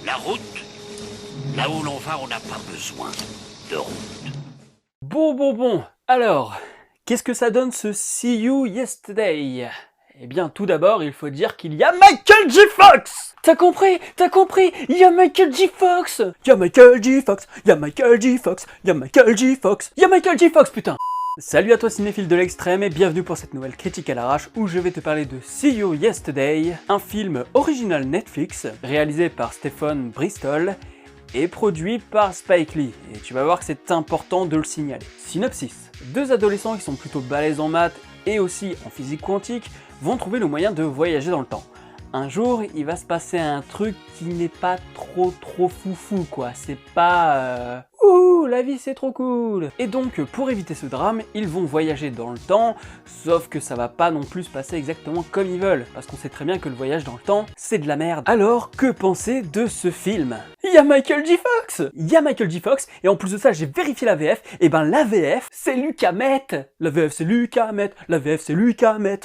La route, là où l'on va, on n'a pas besoin de route. Bon, alors, qu'est-ce que ça donne ce See You Yesterday? Eh bien, tout d'abord, il faut dire qu'il y a Michael J. Fox! T'as compris? Il y a Michael J. Fox! Il y a Michael J. Fox! Il y a Michael J. Fox! Il y a Michael J. Fox! Il y a Michael J. Fox, putain! Salut à toi cinéphile de l'extrême et bienvenue pour cette nouvelle critique à l'arrache où je vais te parler de See You Yesterday, un film original Netflix réalisé par Stephen Bristol et produit par Spike Lee, et tu vas voir que c'est important de le signaler. Synopsis. Deux adolescents qui sont plutôt balèzes en maths et aussi en physique quantique vont trouver le moyen de voyager dans le temps. Un jour, il va se passer un truc qui n'est pas trop foufou quoi, c'est pas ouh, la vie c'est trop cool. Et donc, pour éviter ce drame, ils vont voyager dans le temps, sauf que ça va pas non plus se passer exactement comme ils veulent, parce qu'on sait très bien que le voyage dans le temps, c'est de la merde. Alors, que penser de ce film? Il y a Michael J. Fox! Il y a Michael J. Fox, et en plus de ça, j'ai vérifié la VF, et ben la VF, c'est Luc Hamet! La VF c'est Luc Hamet, la VF c'est Luc Hamet.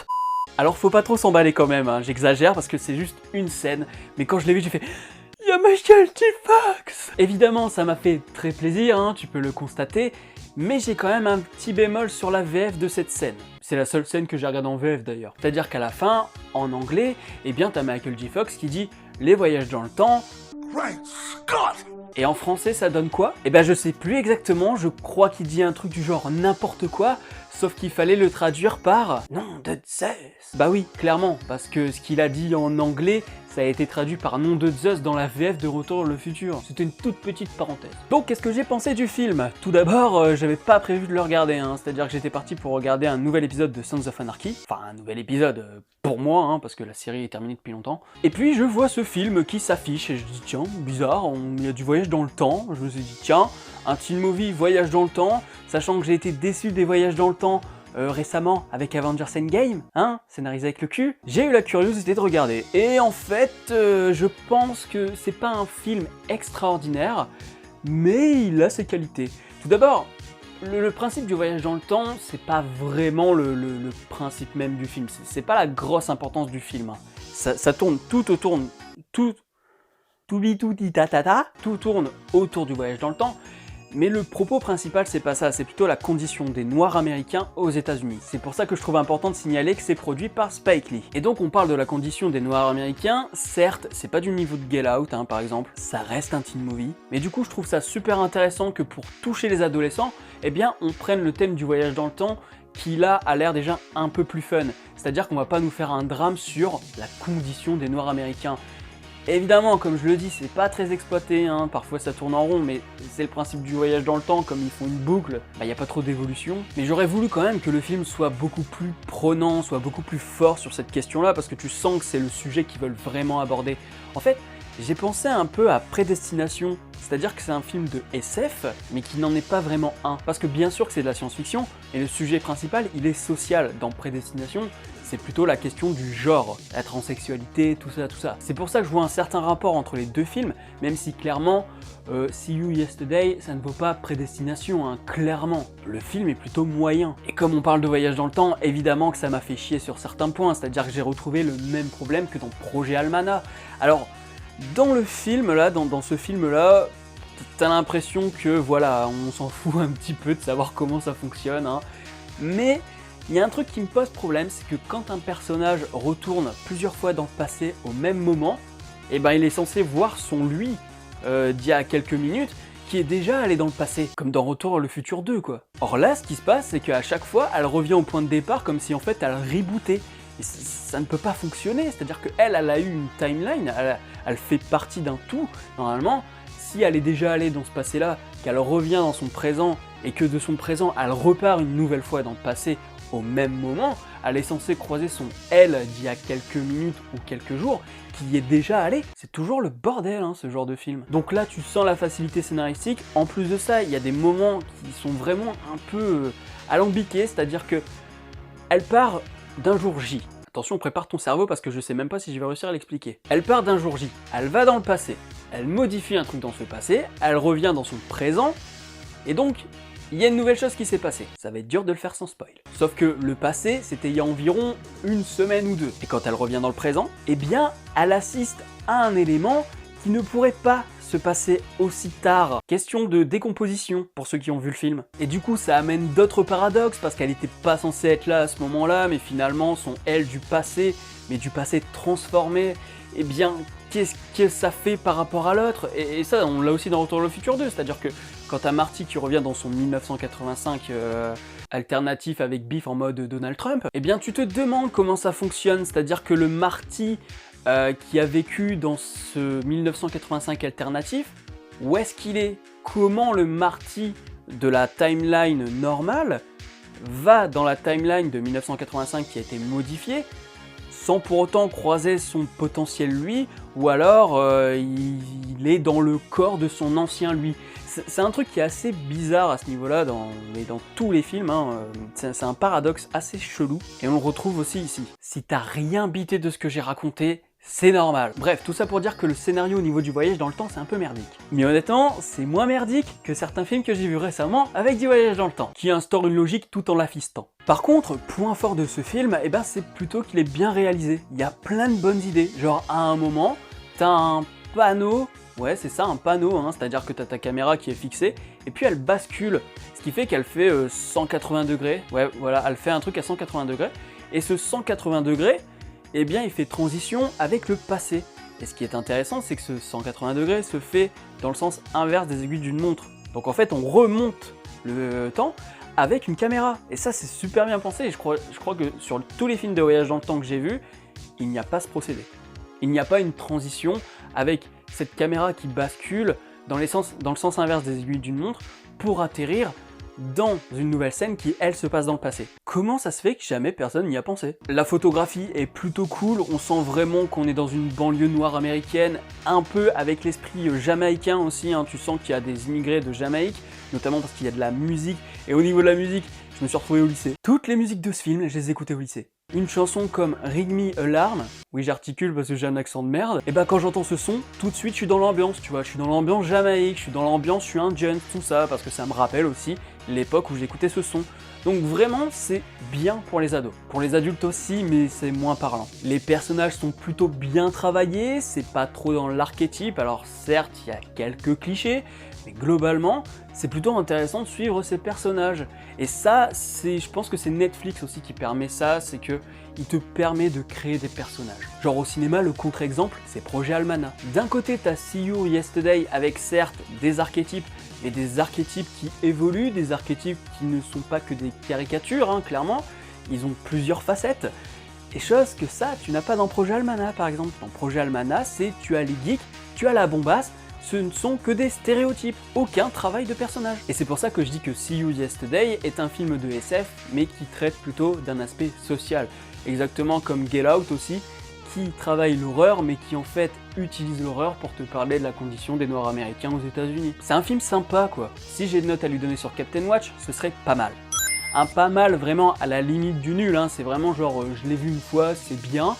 Alors faut pas trop s'emballer quand même, hein. J'exagère parce que c'est juste une scène, mais quand je l'ai vu j'ai fait « Y'a Michael J. Fox !» Évidemment ça m'a fait très plaisir, hein, tu peux le constater, mais j'ai quand même un petit bémol sur la VF de cette scène. C'est la seule scène que j'ai regardée en VF d'ailleurs. C'est-à-dire qu'à la fin, en anglais, eh bien t'as Michael J. Fox qui dit « Les voyages dans le temps ». Et en français ça donne quoi? Eh ben je sais plus exactement, je crois qu'il dit un truc du genre n'importe quoi, sauf qu'il fallait le traduire par nom de Zeus. Bah oui, clairement, parce que ce qu'il a dit en anglais, ça a été traduit par nom de Zeus dans la VF de Retour vers le futur. C'était une toute petite parenthèse. Donc qu'est-ce que j'ai pensé du film? Tout d'abord, j'avais pas prévu de le regarder, hein. C'est-à-dire que j'étais parti pour regarder un nouvel épisode de Sons of Anarchy. Enfin, un nouvel épisode pour moi, hein, parce que la série est terminée depuis longtemps. Et puis je vois ce film qui s'affiche et je dis tiens, bizarre, il y a du voyage dans le temps. Je me suis dit tiens, un teen movie voyage dans le temps, sachant que j'ai été déçu des voyages dans le temps récemment avec Avengers Endgame, hein, scénarisé avec le cul, j'ai eu la curiosité de regarder. Et en fait, je pense que c'est pas un film extraordinaire, mais il a ses qualités. Tout d'abord, le principe du voyage dans le temps, c'est pas vraiment le principe même du film, c'est pas la grosse importance du film. Hein. Ça tourne tout tourne autour du voyage dans le temps, mais le propos principal c'est pas ça, c'est plutôt la condition des Noirs américains aux États-Unis. C'est pour ça que je trouve important de signaler que c'est produit par Spike Lee. Et donc on parle de la condition des Noirs américains, certes c'est pas du niveau de Get Out hein, par exemple, ça reste un teen movie, mais du coup je trouve ça super intéressant que pour toucher les adolescents, eh bien on prenne le thème du voyage dans le temps qui là a l'air déjà un peu plus fun. C'est-à-dire qu'on va pas nous faire un drame sur la condition des Noirs américains. Évidemment, comme je le dis, c'est pas très exploité, hein. Parfois ça tourne en rond, mais c'est le principe du voyage dans le temps, comme ils font une boucle, bah y a pas trop d'évolution. Mais j'aurais voulu quand même que le film soit beaucoup plus prenant, soit beaucoup plus fort sur cette question-là, parce que tu sens que c'est le sujet qu'ils veulent vraiment aborder. En fait, j'ai pensé un peu à Prédestination, c'est-à-dire que c'est un film de SF, mais qui n'en est pas vraiment un. Parce que bien sûr que c'est de la science-fiction, et le sujet principal, il est social. Dans Prédestination, c'est plutôt la question du genre, la transsexualité, tout ça. C'est pour ça que je vois un certain rapport entre les deux films, même si clairement, See You Yesterday, ça ne vaut pas Prédestination, hein, clairement. Le film est plutôt moyen. Et comme on parle de voyage dans le temps, évidemment que ça m'a fait chier sur certains points, c'est-à-dire que j'ai retrouvé le même problème que dans Projet Almanach. Alors, dans le film là, dans ce film là, t'as l'impression que voilà, on s'en fout un petit peu de savoir comment ça fonctionne, hein. Mais il y a un truc qui me pose problème, c'est que quand un personnage retourne plusieurs fois dans le passé au même moment, et ben il est censé voir son lui d'il y a quelques minutes qui est déjà allé dans le passé, comme dans Retour vers le futur 2 quoi. Or là, ce qui se passe, c'est qu'à chaque fois, elle revient au point de départ comme si en fait elle rebootait. Et ça ne peut pas fonctionner, c'est-à-dire qu'elle a eu une timeline, elle fait partie d'un tout. Normalement, si elle est déjà allée dans ce passé-là, qu'elle revient dans son présent, et que de son présent, elle repart une nouvelle fois dans le passé au même moment, elle est censée croiser son elle d'il y a quelques minutes ou quelques jours, qui y est déjà allé. C'est toujours le bordel, hein, ce genre de film. Donc là, tu sens la facilité scénaristique. En plus de ça, il y a des moments qui sont vraiment un peu alambiqués, c'est-à-dire que elle part d'un jour J. Attention, prépare ton cerveau parce que je sais même pas si je vais réussir à l'expliquer. Elle part d'un jour J, elle va dans le passé, elle modifie un truc dans ce passé, elle revient dans son présent, et donc, il y a une nouvelle chose qui s'est passée. Ça va être dur de le faire sans spoil. Sauf que le passé, c'était il y a environ une semaine ou deux. Et quand elle revient dans le présent, eh bien, elle assiste à un élément qui ne pourrait pas se passer aussi tard. Question de décomposition pour ceux qui ont vu le film. Et du coup ça amène d'autres paradoxes parce qu'elle n'était pas censée être là à ce moment-là, mais finalement son elle du passé, mais du passé transformé, eh bien qu'est-ce que ça fait par rapport à l'autre? Et ça on l'a aussi dans Retour vers le futur 2, c'est-à-dire que quand t'as Marty qui revient dans son 1985 alternatif avec Biff en mode Donald Trump, eh bien tu te demandes comment ça fonctionne, c'est-à-dire que le Marty qui a vécu dans ce 1985 alternatif, où est-ce qu'il est? Comment le Marty de la timeline normale va dans la timeline de 1985 qui a été modifiée, sans pour autant croiser son potentiel lui, ou alors il est dans le corps de son ancien lui. C'est un truc qui est assez bizarre à ce niveau-là, mais dans tous les films, hein, c'est un paradoxe assez chelou, et on le retrouve aussi ici. Si t'as rien bité de ce que j'ai raconté, c'est normal. Bref, tout ça pour dire que le scénario au niveau du voyage dans le temps, c'est un peu merdique. Mais honnêtement, c'est moins merdique que certains films que j'ai vus récemment avec du voyage dans le temps, qui instaurent une logique tout en la fistant. Par contre, point fort de ce film, eh ben, c'est plutôt qu'il est bien réalisé. Il y a plein de bonnes idées. Genre, à un moment, t'as un panneau, ouais c'est ça, un panneau, hein, c'est-à-dire que t'as ta caméra qui est fixée, et puis elle bascule, ce qui fait qu'elle fait 180 degrés, ouais voilà, elle fait un truc à 180 degrés, et ce 180 degrés, eh bien il fait transition avec le passé. Et ce qui est intéressant, c'est que ce 180 degrés se fait dans le sens inverse des aiguilles d'une montre. Donc en fait, on remonte le temps avec une caméra. Et ça, c'est super bien pensé. Et je crois que sur tous les films de voyage dans le temps que j'ai vus, il n'y a pas ce procédé. Il n'y a pas une transition avec cette caméra qui bascule dans le sens inverse des aiguilles d'une montre pour atterrir dans une nouvelle scène qui, elle, se passe dans le passé. Comment ça se fait que jamais personne n'y a pensé? La photographie est plutôt cool, on sent vraiment qu'on est dans une banlieue noire américaine, un peu avec l'esprit jamaïcain aussi, hein. Tu sens qu'il y a des immigrés de Jamaïque, notamment parce qu'il y a de la musique, et au niveau de la musique, je me suis retrouvé au lycée. Toutes les musiques de ce film, je les écoutais au lycée. Une chanson comme Ring Me Alarm, oui j'articule parce que j'ai un accent de merde, et bah quand j'entends ce son, tout de suite je suis dans l'ambiance, tu vois, je suis dans l'ambiance Jamaïque, je suis dans l'ambiance, je suis indien, tout ça, parce que ça me rappelle aussi l'époque où j'écoutais ce son. Donc vraiment c'est bien pour les ados. Pour les adultes aussi, mais c'est moins parlant. Les personnages sont plutôt bien travaillés, c'est pas trop dans l'archétype, alors certes il y a quelques clichés, mais globalement, c'est plutôt intéressant de suivre ces personnages. Et ça, je pense que c'est Netflix aussi qui permet ça, c'est que il te permet de créer des personnages. Genre au cinéma, le contre-exemple, c'est Projet Almanach. D'un côté, t'as See You Yesterday avec certes des archétypes, mais des archétypes qui évoluent, des archétypes qui ne sont pas que des caricatures, hein, clairement. Ils ont plusieurs facettes. Et chose que ça, tu n'as pas dans Projet Almanach, par exemple. Dans Projet Almanach, c'est tu as les geeks, tu as la bombasse, ce ne sont que des stéréotypes, aucun travail de personnage. Et c'est pour ça que je dis que See You Yesterday est un film de SF, mais qui traite plutôt d'un aspect social. Exactement comme Get Out aussi, qui travaille l'horreur, mais qui en fait utilise l'horreur pour te parler de la condition des Noirs américains aux États-Unis. C'est un film sympa quoi. Si j'ai une note à lui donner sur Captain Watch, ce serait pas mal. Un pas mal vraiment à la limite du nul, hein. C'est vraiment genre je l'ai vu une fois, c'est bien.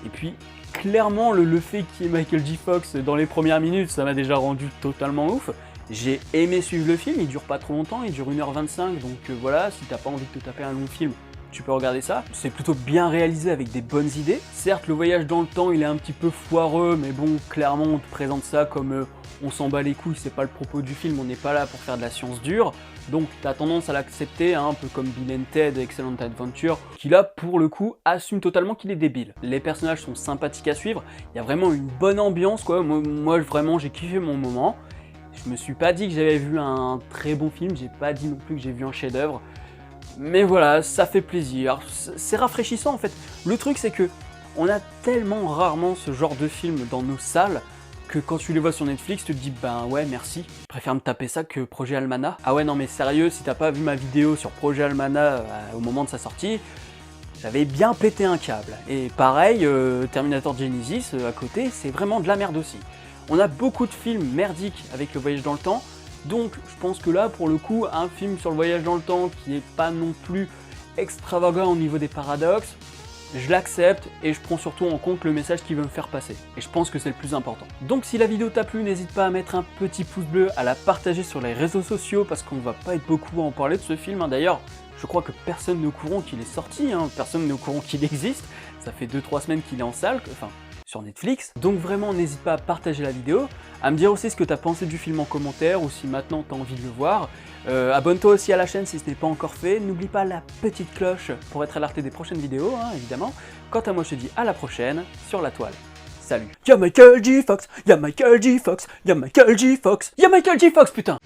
Et puis clairement le fait qu'il y ait Michael J. Fox dans les premières minutes, ça m'a déjà rendu totalement ouf. J'ai aimé suivre le film, il dure pas trop longtemps, il dure 1h25, donc voilà, si t'as pas envie de te taper un long film, tu peux regarder ça. C'est plutôt bien réalisé avec des bonnes idées. Certes, le voyage dans le temps, il est un petit peu foireux, mais bon, clairement, on te présente ça comme on s'en bat les couilles, c'est pas le propos du film, on n'est pas là pour faire de la science dure. Donc t'as tendance à l'accepter, hein, un peu comme Bill and Ted, Excellent Adventure, qui là, pour le coup, assume totalement qu'il est débile. Les personnages sont sympathiques à suivre, il y a vraiment une bonne ambiance, quoi. Moi vraiment, j'ai kiffé mon moment. Je me suis pas dit que j'avais vu un très bon film, j'ai pas dit non plus que j'ai vu un chef-d'œuvre. Mais voilà, ça fait plaisir, c'est rafraîchissant en fait. Le truc c'est que on a tellement rarement ce genre de film dans nos salles que quand tu les vois sur Netflix, tu te dis ben ouais merci, je préfère me taper ça que Projet Almanach. Ah ouais non mais sérieux, si t'as pas vu ma vidéo sur Projet Almanach au moment de sa sortie, j'avais bien pété un câble. Et pareil, Terminator Genesis à côté, c'est vraiment de la merde aussi. On a beaucoup de films merdiques avec le voyage dans le temps, donc je pense que là, pour le coup, un film sur le voyage dans le temps qui est pas non plus extravagant au niveau des paradoxes, je l'accepte et je prends surtout en compte le message qu'il veut me faire passer. Et je pense que c'est le plus important. Donc si la vidéo t'a plu, n'hésite pas à mettre un petit pouce bleu, à la partager sur les réseaux sociaux, parce qu'on va pas être beaucoup à en parler de ce film. Hein. D'ailleurs, je crois que personne n'est au courant qu'il est sorti, hein. Personne n'est au courant qu'il existe. Ça fait 2-3 semaines qu'il est en salle, enfin, sur Netflix. Donc vraiment, n'hésite pas à partager la vidéo, à me dire aussi ce que t'as pensé du film en commentaire, ou si maintenant t'as envie de le voir. Abonne-toi aussi à la chaîne si ce n'est pas encore fait. N'oublie pas la petite cloche pour être alerté des prochaines vidéos, hein, évidemment. Quant à moi, je te dis à la prochaine sur la toile. Salut. Y'a Michael J. Fox, y'a Michael J. Fox, y'a Michael J. Fox, y'a Michael J. Fox, putain.